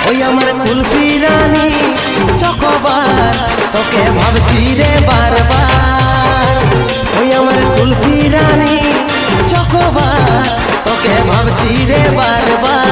ওই আমার কুলফি রানী চকোবার তোকে ভাবছি রে বারবার। ওই আমার কুলফি রানী চকোবার তোকে ভাবছি রে বারবার।